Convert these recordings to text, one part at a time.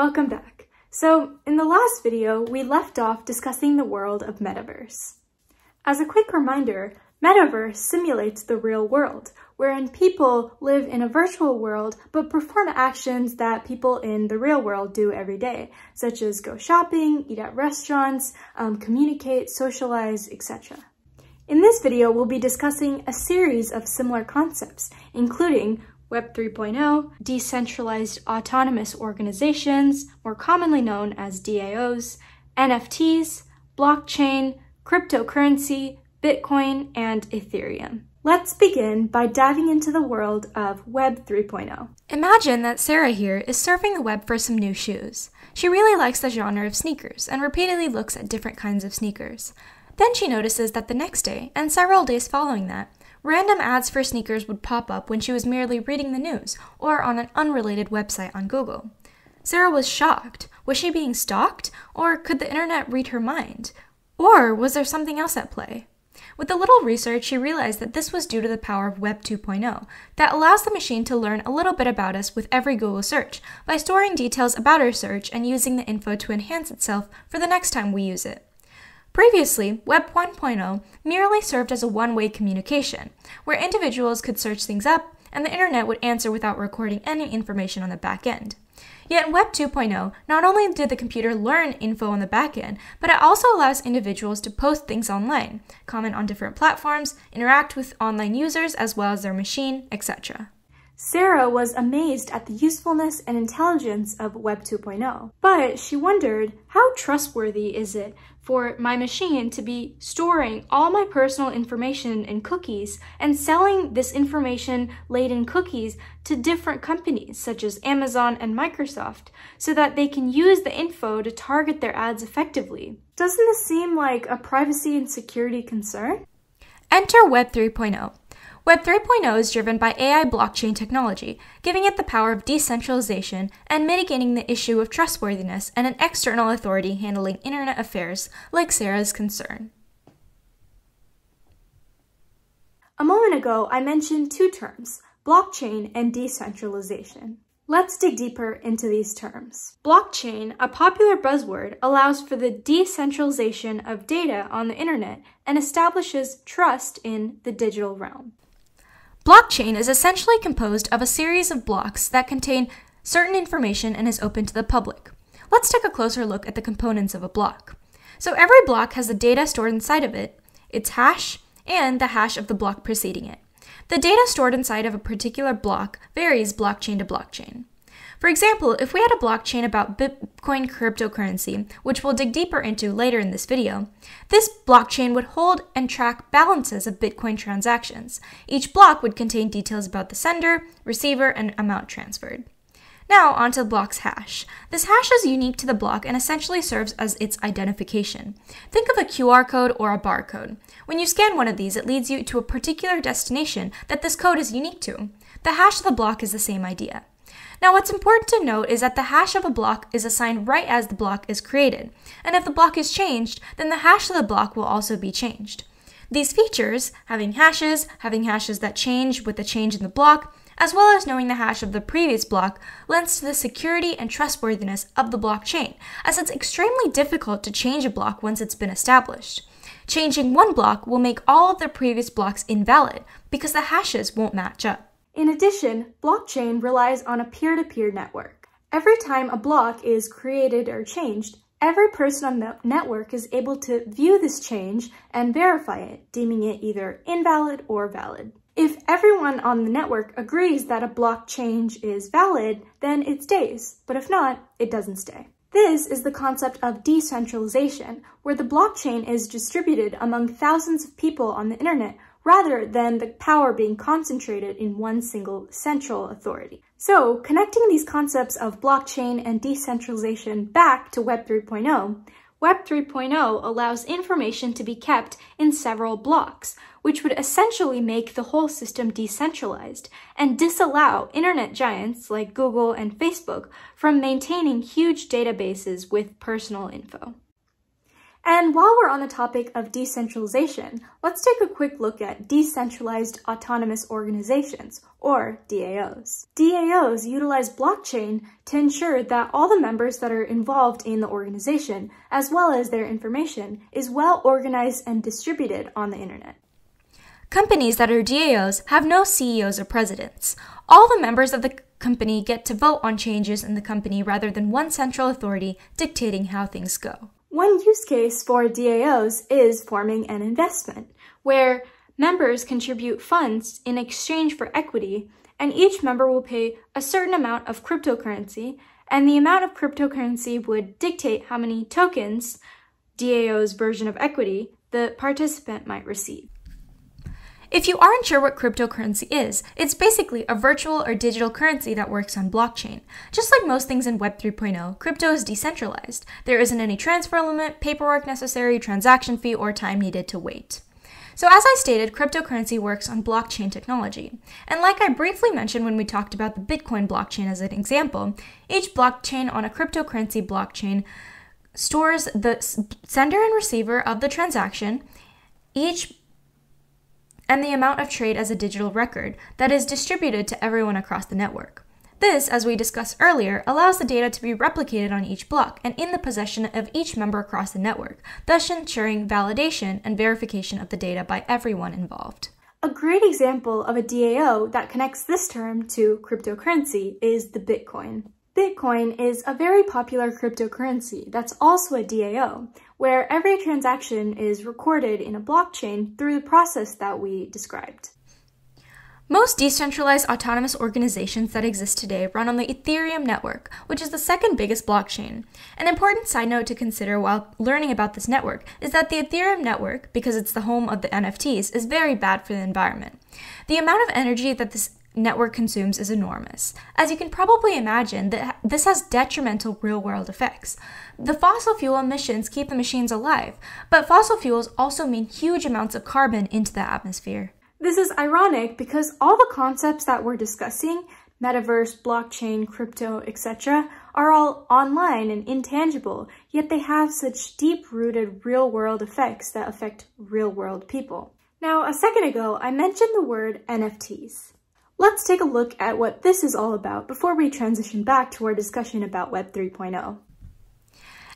Welcome back. So, in the last video, we left off discussing the world of Metaverse. As a quick reminder, Metaverse simulates the real world, wherein people live in a virtual world but perform actions that people in the real world do every day, such as go shopping, eat at restaurants, communicate, socialize, etc. In this video, we'll be discussing a series of similar concepts, including Web 3.0, decentralized autonomous organizations, more commonly known as DAOs, NFTs, blockchain, cryptocurrency, Bitcoin, and Ethereum. Let's begin by diving into the world of Web 3.0. Imagine that Sarah here is surfing the web for some new shoes. She really likes the genre of sneakers and repeatedly looks at different kinds of sneakers. Then she notices that the next day, and several days following that, random ads for sneakers would pop up when she was merely reading the news or on an unrelated website on Google. Sarah was shocked. Was she being stalked? Or could the internet read her mind? Or was there something else at play? With a little research, she realized that this was due to the power of Web 2.0 that allows the machine to learn a little bit about us with every Google search by storing details about our search and using the info to enhance itself for the next time we use it. Previously, Web 1.0 merely served as a one-way communication, where individuals could search things up and the internet would answer without recording any information on the back end. Yet in Web 2.0, not only did the computer learn info on the back end, but it also allows individuals to post things online, comment on different platforms, interact with online users as well as their machine, etc. Sarah was amazed at the usefulness and intelligence of Web 2.0, but she wondered, how trustworthy is it for my machine to be storing all my personal information in cookies and selling this information-laden cookies to different companies such as Amazon and Microsoft so that they can use the info to target their ads effectively? Doesn't this seem like a privacy and security concern? Enter Web 3.0. Web 3.0 is driven by AI blockchain technology, giving it the power of decentralization and mitigating the issue of trustworthiness and an external authority handling internet affairs like Sarah's concern. A moment ago, I mentioned two terms, blockchain and decentralization. Let's dig deeper into these terms. Blockchain, a popular buzzword, allows for the decentralization of data on the internet and establishes trust in the digital realm. Blockchain is essentially composed of a series of blocks that contain certain information and is open to the public. Let's take a closer look at the components of a block. So every block has the data stored inside of it, its hash, and the hash of the block preceding it. The data stored inside of a particular block varies blockchain to blockchain. For example, if we had a blockchain about Bitcoin cryptocurrency, which we'll dig deeper into later in this video, this blockchain would hold and track balances of Bitcoin transactions. Each block would contain details about the sender, receiver, and amount transferred. Now, onto the block's hash. This hash is unique to the block and essentially serves as its identification. Think of a QR code or a barcode. When you scan one of these, it leads you to a particular destination that this code is unique to. The hash of the block is the same idea. Now, what's important to note is that the hash of a block is assigned right as the block is created, and if the block is changed, then the hash of the block will also be changed. These features, having hashes that change with the change in the block, as well as knowing the hash of the previous block, lends to the security and trustworthiness of the blockchain, as it's extremely difficult to change a block once it's been established. Changing one block will make all of the previous blocks invalid, because the hashes won't match up. In addition, blockchain relies on a peer-to-peer network. Every time a block is created or changed, every person on the network is able to view this change and verify it, deeming it either invalid or valid. If everyone on the network agrees that a block change is valid, then it stays, but if not, it doesn't stay. This is the concept of decentralization, where the blockchain is distributed among thousands of people on the internet rather than the power being concentrated in one single central authority. So, connecting these concepts of blockchain and decentralization back to Web 3.0, Web 3.0 allows information to be kept in several blocks, which would essentially make the whole system decentralized and disallow internet giants like Google and Facebook from maintaining huge databases with personal info. And while we're on the topic of decentralization, let's take a quick look at decentralized autonomous organizations, or DAOs. DAOs utilize blockchain to ensure that all the members that are involved in the organization, as well as their information, is well organized and distributed on the internet. Companies that are DAOs have no CEOs or presidents. All the members of the company get to vote on changes in the company rather than one central authority dictating how things go. One use case for DAOs is forming an investment, where members contribute funds in exchange for equity, and each member will pay a certain amount of cryptocurrency, and the amount of cryptocurrency would dictate how many tokens, DAO's version of equity, the participant might receive. If you aren't sure what cryptocurrency is, it's basically a virtual or digital currency that works on blockchain. Just like most things in Web 3.0, crypto is decentralized. There isn't any transfer limit, paperwork necessary, transaction fee, or time needed to wait. So as I stated, cryptocurrency works on blockchain technology. And like I briefly mentioned when we talked about the Bitcoin blockchain as an example, each blockchain on a cryptocurrency blockchain stores the sender and receiver of the transaction, and the amount of trade as a digital record that is distributed to everyone across the network. This, as we discussed earlier, allows the data to be replicated on each block and in the possession of each member across the network, thus ensuring validation and verification of the data by everyone involved. A great example of a DAO that connects this term to cryptocurrency is the Bitcoin. Bitcoin is a very popular cryptocurrency that's also a DAO, where every transaction is recorded in a blockchain through the process that we described. Most decentralized autonomous organizations that exist today run on the Ethereum network, which is the second biggest blockchain. An important side note to consider while learning about this network is that the Ethereum network, because it's the home of the NFTs, is very bad for the environment. The amount of energy that this network consumes is enormous. As you can probably imagine, this has detrimental real-world effects. The fossil fuel emissions keep the machines alive, but fossil fuels also mean huge amounts of carbon into the atmosphere. This is ironic because all the concepts that we're discussing, metaverse, blockchain, crypto, etc., are all online and intangible, yet they have such deep-rooted real-world effects that affect real-world people. Now, a second ago, I mentioned the word NFTs. Let's take a look at what this is all about before we transition back to our discussion about Web 3.0.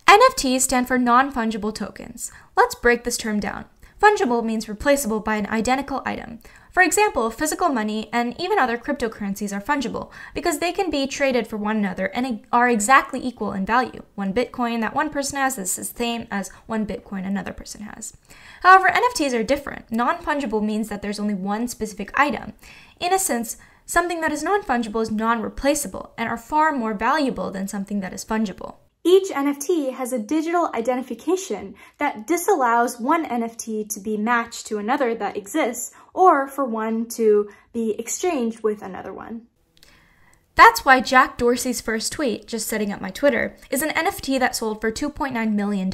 NFTs stand for non-fungible tokens. Let's break this term down. Fungible means replaceable by an identical item. For example, physical money and even other cryptocurrencies are fungible because they can be traded for one another and are exactly equal in value. One Bitcoin that one person has is the same as one Bitcoin another person has. However, NFTs are different. Non-fungible means that there's only one specific item. In a sense, something that is non-fungible is non-replaceable and are far more valuable than something that is fungible. Each NFT has a digital identification that disallows one NFT to be matched to another that exists, or for one to be exchanged with another one. That's why Jack Dorsey's first tweet, just setting up my Twitter, is an NFT that sold for $2.9 million.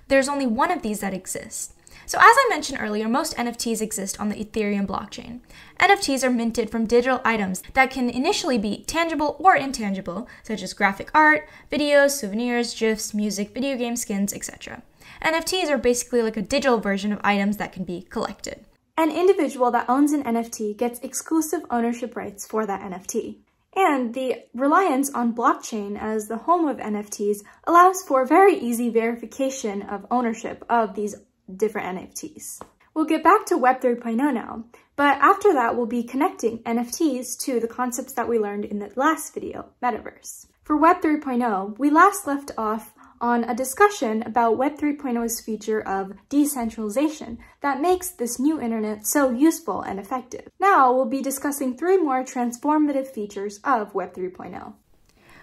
There's only one of these that exists. So as I mentioned earlier, most NFTs exist on the Ethereum blockchain. NFTs are minted from digital items that can initially be tangible or intangible, such as graphic art, videos, souvenirs, GIFs, music, video game skins, etc. NFTs are basically like a digital version of items that can be collected. An individual that owns an NFT gets exclusive ownership rights for that NFT. And the reliance on blockchain as the home of NFTs allows for very easy verification of ownership of these different NFTs. We'll get back to Web 3.0 now, but after that we'll be connecting NFTs to the concepts that we learned in the last video, Metaverse. For Web 3.0, we last left off on a discussion about Web 3.0's feature of decentralization that makes this new internet so useful and effective. Now we'll be discussing 3 more transformative features of Web 3.0.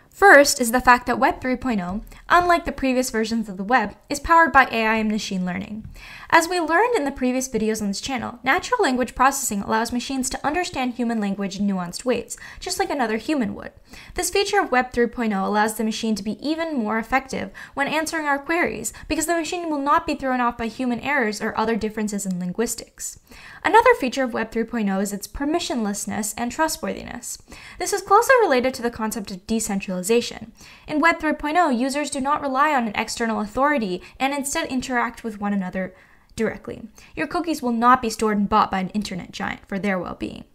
First is the fact that Web 3.0, unlike the previous versions of the web, is powered by AI and machine learning. As we learned in the previous videos on this channel, natural language processing allows machines to understand human language in nuanced ways, just like another human would. This feature of Web 3.0 allows the machine to be even more effective when answering our queries, because the machine will not be thrown off by human errors or other differences in linguistics. Another feature of Web 3.0 is its permissionlessness and trustworthiness. This is closely related to the concept of decentralization, decentralization. In Web 3.0, users do not rely on an external authority and instead interact with one another directly. Your cookies will not be stored and bought by an internet giant for their well-being.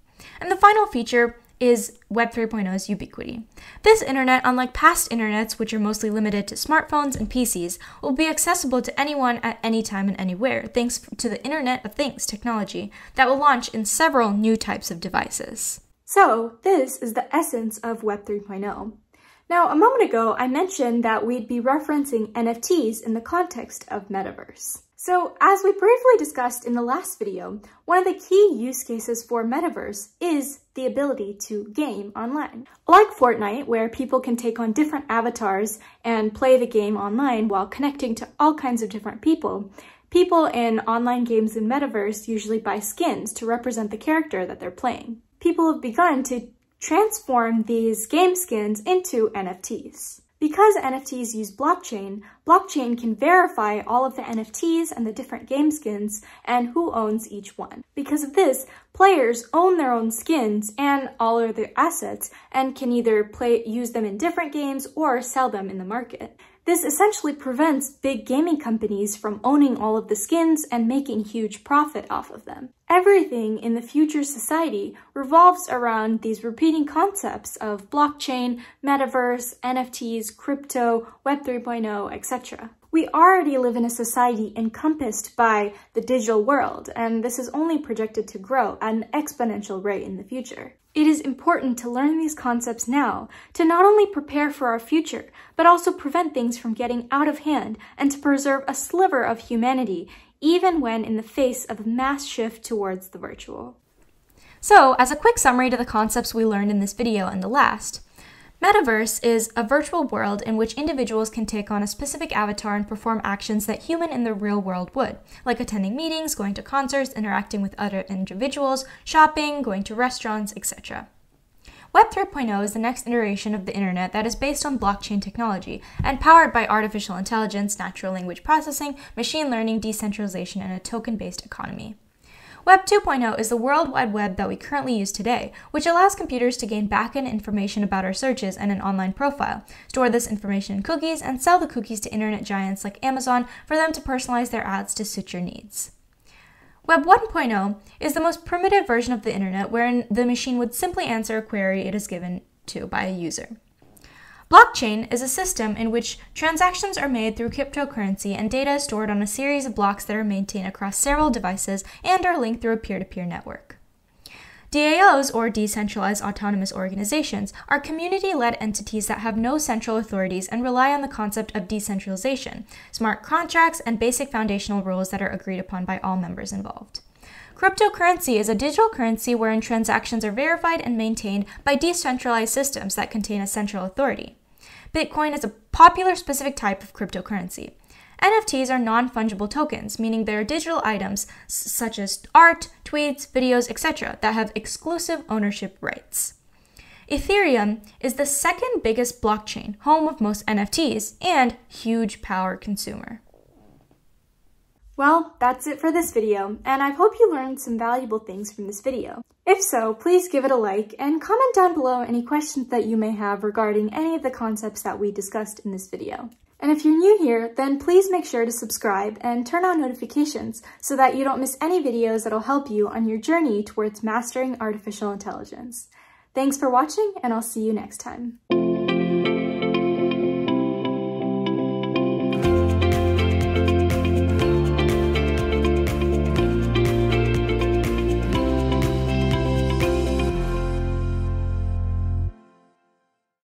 And the final feature is Web 3.0's Ubiquity. This internet, unlike past internets, which are mostly limited to smartphones and PCs, will be accessible to anyone at any time and anywhere, thanks to the Internet of Things technology that will launch in several new types of devices. So, this is the essence of Web 3.0. Now, a moment ago, I mentioned that we'd be referencing NFTs in the context of Metaverse. So, as we briefly discussed in the last video, one of the key use cases for Metaverse is the ability to game online. Like Fortnite, where people can take on different avatars and play the game online while connecting to all kinds of different people, people in online games in Metaverse usually buy skins to represent the character that they're playing. People have begun to transform these game skins into NFTs. Because NFTs use blockchain, blockchain can verify all of the NFTs and the different game skins and who owns each one. Because of this, players own their own skins and all of their assets and can either use them in different games or sell them in the market. This essentially prevents big gaming companies from owning all of the skins and making huge profit off of them. Everything in the future society revolves around these repeating concepts of blockchain, metaverse, NFTs, crypto, Web 3.0, etc. We already live in a society encompassed by the digital world, and this is only projected to grow at an exponential rate in the future. It is important to learn these concepts now to not only prepare for our future, but also prevent things from getting out of hand and to preserve a sliver of humanity, even when in the face of a mass shift towards the virtual. So, as a quick summary to the concepts we learned in this video and the last, Metaverse is a virtual world in which individuals can take on a specific avatar and perform actions that humans in the real world would, like attending meetings, going to concerts, interacting with other individuals, shopping, going to restaurants, etc. Web 3.0 is the next iteration of the internet that is based on blockchain technology and powered by artificial intelligence, natural language processing, machine learning, decentralization, and a token-based economy. Web 2.0 is the World Wide Web that we currently use today, which allows computers to gain back-end information about our searches and an online profile, store this information in cookies, and sell the cookies to internet giants like Amazon for them to personalize their ads to suit your needs. Web 1.0 is the most primitive version of the internet wherein the machine would simply answer a query it is given to by a user. Blockchain is a system in which transactions are made through cryptocurrency and data is stored on a series of blocks that are maintained across several devices and are linked through a peer-to-peer network. DAOs, or decentralized autonomous organizations, are community-led entities that have no central authorities and rely on the concept of decentralization, smart contracts, and basic foundational rules that are agreed upon by all members involved. Cryptocurrency is a digital currency wherein transactions are verified and maintained by decentralized systems that contain a central authority. Bitcoin is a popular specific type of cryptocurrency. NFTs are non-fungible tokens, meaning they are digital items such as art, tweets, videos, etc. that have exclusive ownership rights. Ethereum is the second biggest blockchain, home of most NFTs, and huge power consumer. Well, that's it for this video, and I hope you learned some valuable things from this video. If so, please give it a like and comment down below any questions that you may have regarding any of the concepts that we discussed in this video. And if you're new here, then please make sure to subscribe and turn on notifications so that you don't miss any videos that'll help you on your journey towards mastering artificial intelligence. Thanks for watching, and I'll see you next time.